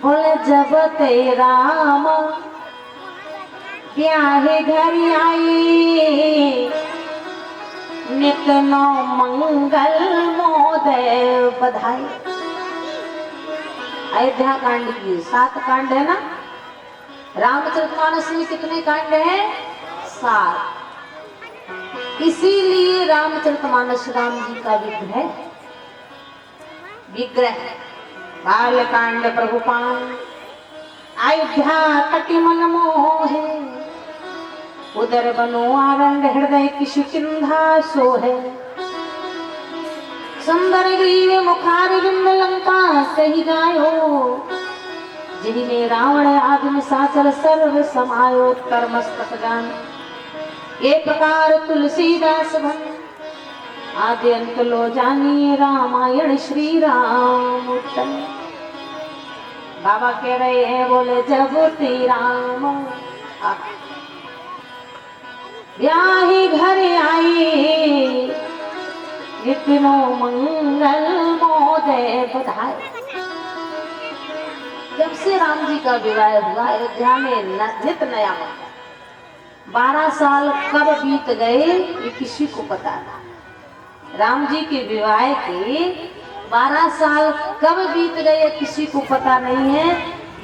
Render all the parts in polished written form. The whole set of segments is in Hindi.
बोले जब ते राम ब्याहे घर आई, नित नौ मंगल मोदय बधाई। अयोध्या कांड की 7 कांड है ना। रामचरितमानस में कितने कांड हैं? 7। इसीलिए रामचरितमानस राम जी का विग्रह बालकांड प्रभुपान अयोध्या कटि मन मोहे, उदर बनो आरंग हृदय किशु चिंधा सोहे। सुंदर ग्रीव मुखार बिंद लंका कही गायो, जिनमें रावण आदि साचर सर्व समायो। उत्तर मस्तक जान ये प्रकार तुलसीदास भन, आदि अंत लो जानिए रामायण श्री राम। बाबा कह रहे हैं, बोले जब ते राम ब्याही घर आई, नित्नो मंगल मोदय बधाई। जब से राम जी का विवाह हुआ अयोध्या में नित नया मंगल। 12 साल कब बीत गए ये किसी को पता नहीं। राम जी के विवाह के 12 साल कब बीत गए किसी को पता नहीं है।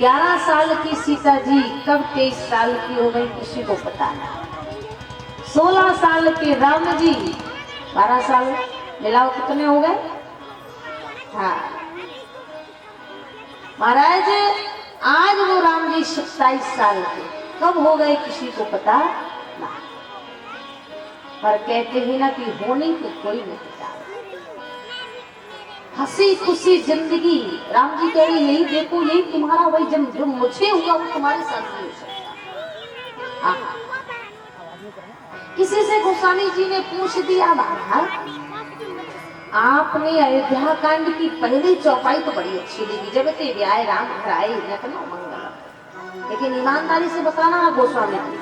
11 साल की सीता जी कब 23 साल की हो गई किसी को पता नहीं। 16 साल के राम जी 12 साल मिलाओ कितने हो गए? हाँ महाराज, आज वो राम जी 27 साल के कब हो गए किसी को पता ना। पर कहते ही ना कि होने को कोई नहीं पता। हंसी खुशी जिंदगी राम जी कह रहे यही देखो, यही तुम्हारा वही जो मुझे हुआ वो तुम्हारे साथ नहीं हो सकता। किसी से गोस्वामी जी ने पूछ दिया, महाराज आपने अयोध्या कांड की पहली चौपाई तो बड़ी अच्छी लगी, जब ते ब्याह राम घर आए न मंगल। लेकिन ईमानदारी से बताना गोस्वामी जी,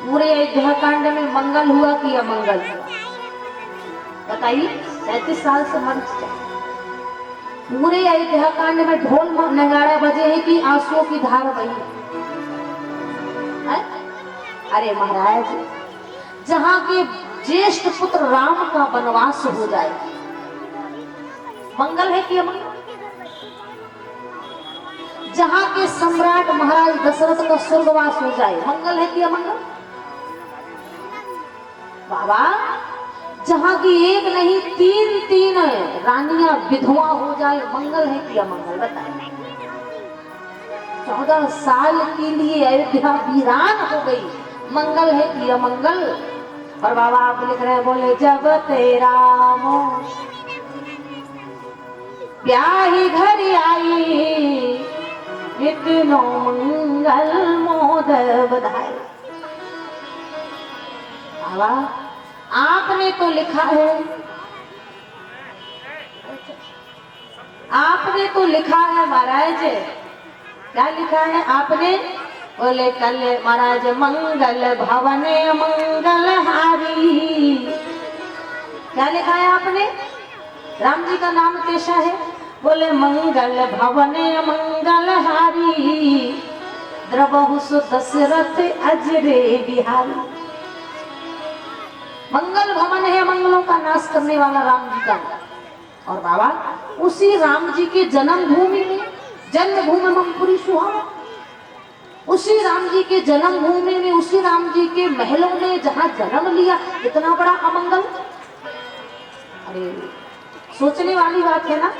पूरे अयोध्या कांड में मंगल हुआ कि अमंगल हुआ? बताइए। 37 साल से मर चुके। पूरे अयोध्या कांड में ढोल नगाड़ा बजे है कि आंसुओं की धार बही? अरे महाराज, जहाँ के ज्येष्ठ पुत्र राम का वनवास हो जाए मंगल है कि अमंगल? जहाँ के सम्राट महाराज दशरथ का स्वर्गवास हो जाए मंगल है कि अमंगल? बाबा, जहाँ की एक नहीं 3 रानियां विधवा हो जाए मंगल है कि अमंगल? बताइए। 14 साल के लिए अयोध्या वीरान हो गई, मंगल है कि अमंगल? और बाबा आप लिख रहे हैं, बोले जब ते राम ब्याही घर आई, नित्नो मंगल मोदय बधाई। बाबा आपने तो लिखा है, आपने तो लिखा है महाराज। क्या लिखा है आपने? बोले कल महाराज मंगल भवन मंगल हारी। क्या लिखा है आपने? राम जी का नाम कैसा है? बोले मंगल भवन मंगल हारी, द्रवहु दशरथ अजरे बिहारी। मंगल भवन है, मंगलों का नाश करने वाला राम जी का। और बाबा उसी राम जी के जन्मभूमि में, जन्मभूमि ममपुरी सुहावा, उसी राम जी के जन्मभूमि में, उसी राम जी के महलों में जहाँ जन्म लिया, इतना बड़ा अमंगल। अरे सोचने वाली बात है ना।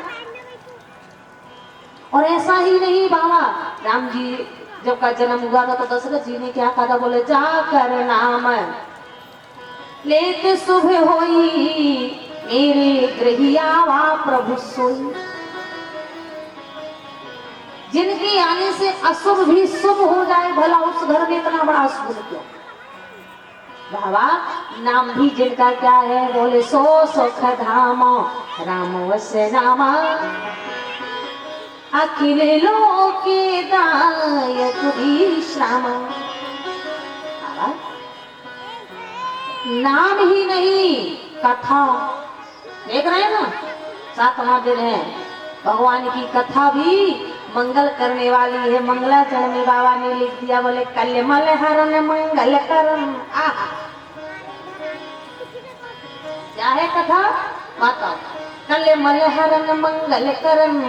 और ऐसा ही नहीं बाबा, राम जी जब का जन्म हुआ था तो दशरथ जी ने क्या कहा था? बोले जाकर नाम लेते सुबह होई, मेरे गृहियावा प्रभु सोई। जिनके आने से अशुभ भी शुभ हो जाए, भला उस घर में इतना बड़ा शुभ क्यों? बाबा नाम भी जिनका क्या है? बोले सो सुख धाम राम वस्य नामा, अखिल लोके दायक विश्राम। नाम ही नहीं, कथा देख रहे हैं ना, 7वां दिन है, भगवान की कथा भी मंगल करने वाली है। मंगलाचरण में बाबा ने लिख दिया, बोले कल मल हरण मंगल करम। क्या है कथा माता? कल मल हरण मंगल करम,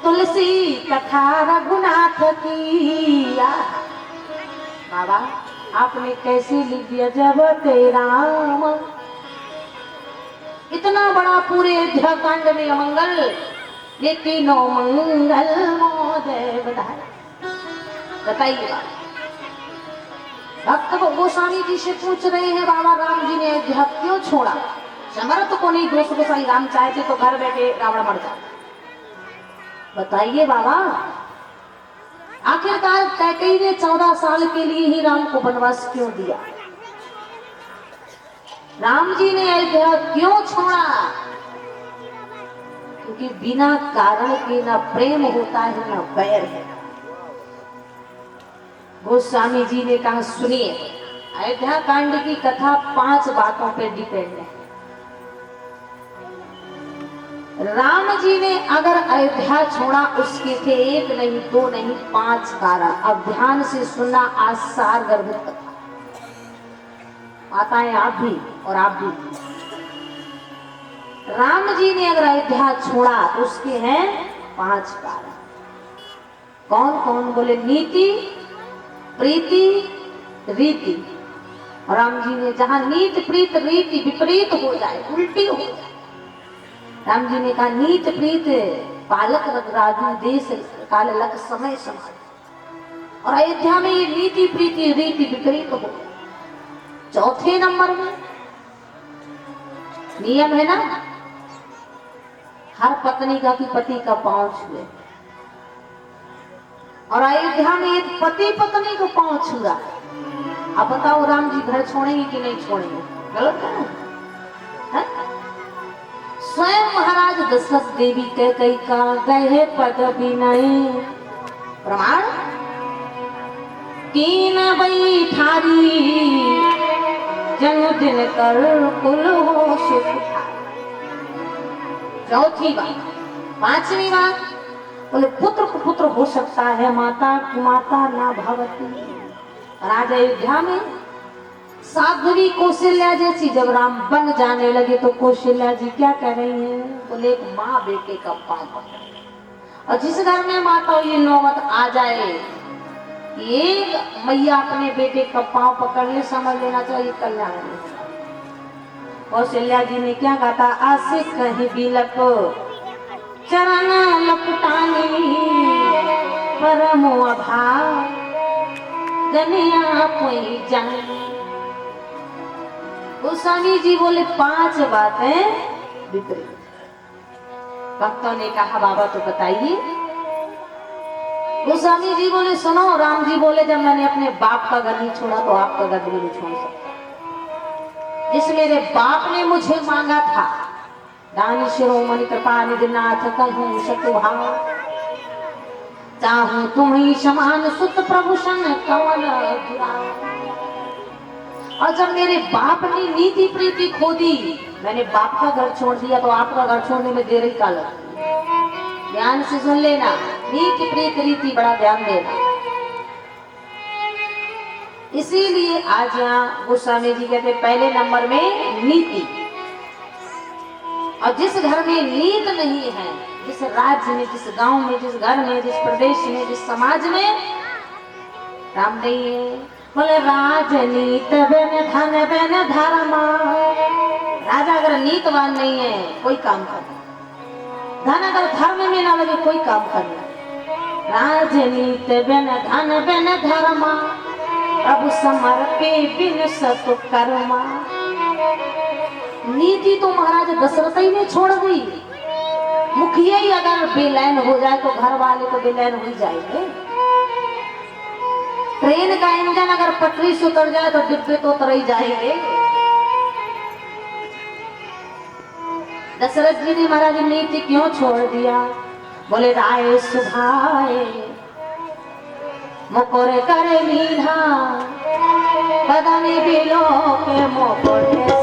तुलसी कथा रघुनाथ की। बाबा आपने कैसे लिख दिया जब तेरा इतना बड़ा पूरे अयोध्याकांड में अमंगल, ये तीनों मंगल मोदय बधाई। बताइए भक्त गोस्वामी जी से पूछ रहे हैं, बाबा राम जी ने अयोध्या क्यों छोड़ा? समर्थ को नहीं, दोस्त गोसाई राम चाहते तो घर बैठे रावण मर जाता। बताइए बाबा, आखिरकार कैकेयी ने 14 साल के लिए ही राम को वनवास क्यों दिया? राम जी ने अयोध्या क्यों छोड़ा? क्योंकि बिना कारण के न प्रेम होता है न बैर है। गोस्वामी जी ने कहा सुनिए, अयोध्या कांड की कथा 5 बातों पर डिपेंड है। राम जी ने अगर अयोध्या छोड़ा, उसके थे 1 नहीं 2 नहीं 5 कारण। अब ध्यान से सुनना, आज सार गर्भित कथा। माताएं आप भी और आप भी। राम जी ने अगर अयोध्या छोड़ा तो उसके हैं 5 कारण। कौन कौन? बोले नीति, प्रीति, रीति। राम जी ने जहां नीति प्रीत रीति विपरीत हो जाए, उल्टी हो जाए, राम जी ने कहा नीत प्रीत पालक राजू देश काल लग समय समाज। और अयोध्या में ये नीति प्रीति रीति विपरीत हो। चौथे नंबर में नियम है ना, हर पत्नी का कि पति का पांव छुए। और अयोध्या में एक पति पत्नी को पांव छुआ। अब बताओ राम जी घर छोड़ेंगे कि नहीं छोड़ेंगे? गलत है ना? स्वयं महाराज दशरथ देवी कैकेयी का गए पद विनय प्रमाण, तीन बैठारी जन्मदिन कर कुल हो सुख। चौथी बात। 5वीं बात, बोले पुत्र को पुत्र हो सकता है, माता की माता ना भवती। राजा अयोध्या में साध्वी कौशल्या जैसी जब राम बन जाने लगे तो कौशल्या जी क्या कह रही हैं? बोले एक माँ बेटे का पांव पकड़े। और जिस घर में माता ये नौबत आ जाए, एक मैया अपने बेटे का पांव पकड़ ले, समझ लेना चाहिए कल्याण। कौशल्या जी ने क्या कहा था? आसे कहीं बिलप चरण लपटानी, परम अभाव गनिया कोई जानी। गोस्वामी जी बोले 5 बातें विपरीत। भक्तों ने कहा बाबा तो बताइए। गोस्वामी जी बोले सुनो, राम जी बोले जब मैंने अपने बाप का घर नहीं छोड़ा तो आपका घर भी नहीं छोड़ सकता। जिस मेरे बाप ने मुझे मांगा था, दान शिरोमणि कृपा निधिनाथ कहूँ सतुभाव, चाहूं तुम्ही समान सुत प्रभु सन कमल दुराव। और जब मेरे बाप ने नीति प्रीति खो दी, मैंने बाप का घर छोड़ दिया, तो आपका घर छोड़ने में देर ही का लगी। ध्यान से सुन लेना, नीति प्रीति रीति बड़ा ध्यान देना। इसीलिए आज यहाँ गोस्वामी जी कहते पहले नंबर में नीति। और जिस घर में नीत नहीं है, जिस राज्य में, जिस गांव में, जिस घर में, जिस प्रदेश में, जिस समाज में राम नहीं है, बोले राजनीत बन धन बन धर्मा। राजा अगर नीतवान नहीं है, कोई काम करना। धन अगर धर्म में ना लगे, कोई काम करना। राजनीत बन धन बन धर्मा, प्रभु समर्पे बिन सतु कर्मा। नीति तो महाराज दशरथ ही ने छोड़ दी। मुखिया ही अगर बेलैन हो जाए तो घर वाले तो बेलैन हो ही जाएंगे। ट्रेन का इंजन अगर पटरी से उतर जाए तो डिब्बे तो उतर ही जाएंगे। दशरथ जी ने महाराज नीति क्यों छोड़ दिया? बोले राय सुभाए मुकुर करे लीधा, बदनी बिलो के मुकुर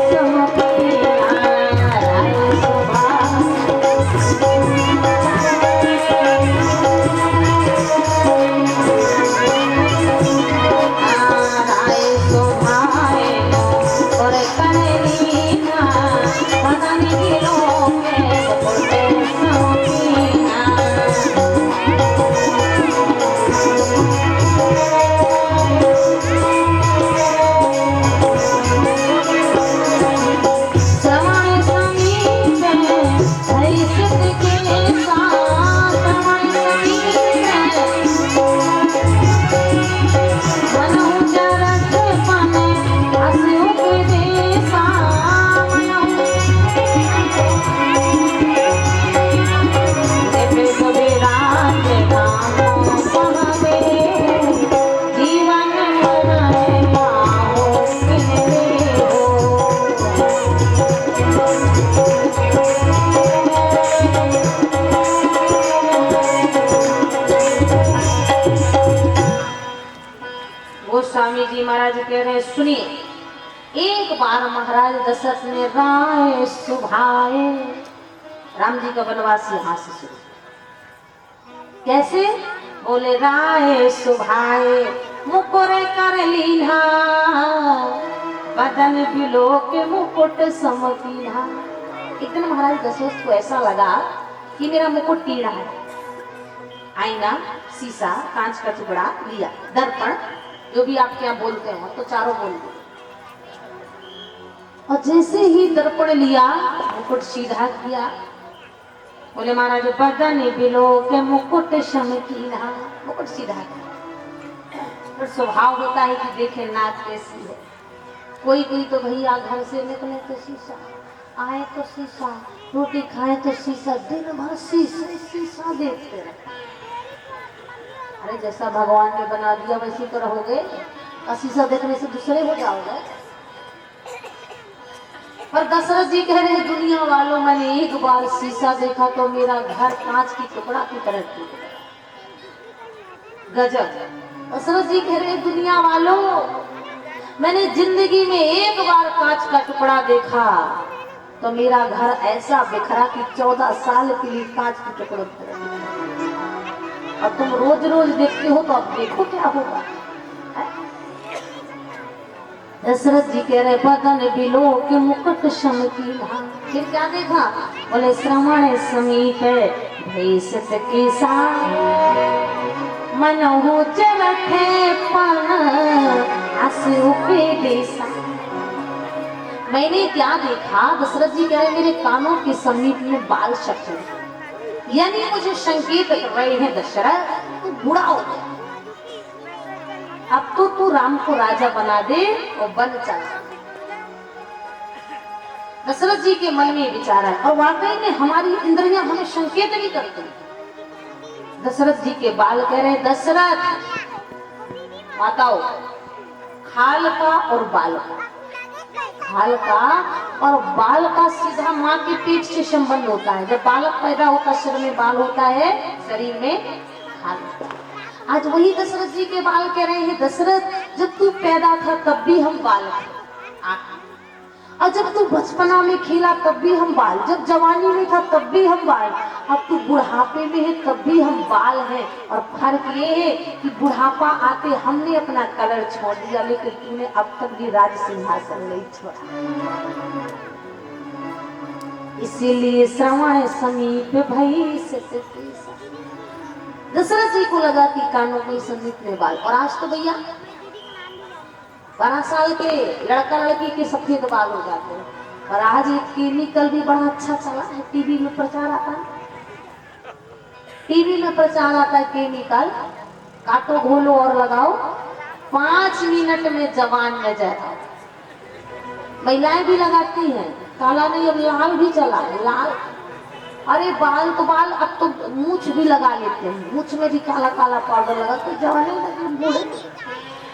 स्वामी जी महाराज कह रहे हैं सुनिए, एक बार महाराज दशरथ ने राय सुभाए, राम जी का वनवास यहां से शुरू। कैसे? बोले राय सुभाए मुकुर कर लीना, बदन बिलो के मुकुट समकीना। एक दिन महाराज दशरथ को ऐसा लगा कि मेरा मुकुट टीढ़ा है। आईना, शीशा, कांच का टुकड़ा लिया, दर्पण, जो भी आप क्या बोलते हो, तो चारों बोल दो। और जैसे ही दर्पण लिया, मुकुट सीधा किया। बोले महाराज बदन बिलो के मुकुट समकीना, मुकुट सीधा किया। तो स्वभाव होता है कि देखे नाक कैसी है। कोई कोई तो भैया घर से निकले तो शीशा, आए तो शीशा, रोटी खाए तो शीशा, दिन भर शीशा शीशा देखते रहे। अरे जैसा भगवान ने बना दिया वैसे तो रहोगे, और शीशा देखने से दूसरे हो जाओगे। पर दशरथ जी कह रहे दुनिया वालों, मैंने एक बार शीशा देखा तो मेरा घर कांच की टुकड़ा की तरह टूट गया। गजब। दशरथ जी कह रहे दुनिया वालों, मैंने जिंदगी में एक बार कांच का टुकड़ा देखा तो मेरा घर ऐसा बिखरा कि 14 साल के लिए कांच के टुकड़ों की तरह। और तुम रोज रोज देखते हो तो अब देखो क्या होगा। दशरथ जी कह रहे बदन बिलो के मुकुट समकीना। फिर क्या देखा? बोले श्रवण समीप भेषत केसा, मनहु चरखे पन आसु पे देसा। मैंने क्या देखा? दशरथ जी कह रहे मेरे कानों के समीप में बाल शक्ल, यानी मुझे संकेत कर रहे हैं दशरथ तू बूढ़ा हो गया, अब तो तू राम को राजा बना दे और बन चला। दशरथ जी के मन में विचार है, और वाकई में हमारी इंद्रियां हमें संकेत भी करती। दशरथ जी के बाल कह रहे दशरथ माताओं, खाल का और बाल का, खाल का और बाल का सीधा माँ के पेट से संबंध होता है। जब बालक पैदा होता है सिर में बाल होता है, शरीर में खाल होता है। आज वही दशरथ जी के बाल कह रहे हैं दशरथ जब तू पैदा था तब भी हम बाल थे, और जब तू बचपना में खेला तब भी हम बाल, जब जवानी में था तब भी हम बाल, अब तू बुढ़ापे में है तब भी हम बाल हैं। और फर्क ये है कि बुढ़ापा आते हमने अपना कलर छोड़ दिया, लेकिन तूने अब तक भी राज सिंहासन नहीं छोड़ा। इसीलिए श्रवण समीप भई से दशरथ जी को लगा कि कानों के समीप में बाल। और आज तो भैया 12 साल के लड़का लड़की के सफेद बाल हो जाते हैं। और आज एक केमिकल भी बड़ा अच्छा चला है, टीवी में प्रचार आता है, टीवी में प्रचार आता है केमिकल, काटो घोलो और लगाओ, 5 मिनट में जवान नजर आओ। महिलाएं भी लगाती हैं, काला नहीं अब लाल भी चला है, लाल। अरे बाल तो बाल, अब तो मूछ भी लगा लेते हैं, मूछ में भी काला काला पाउडर लगा तो जवानी लगे बूढ़े।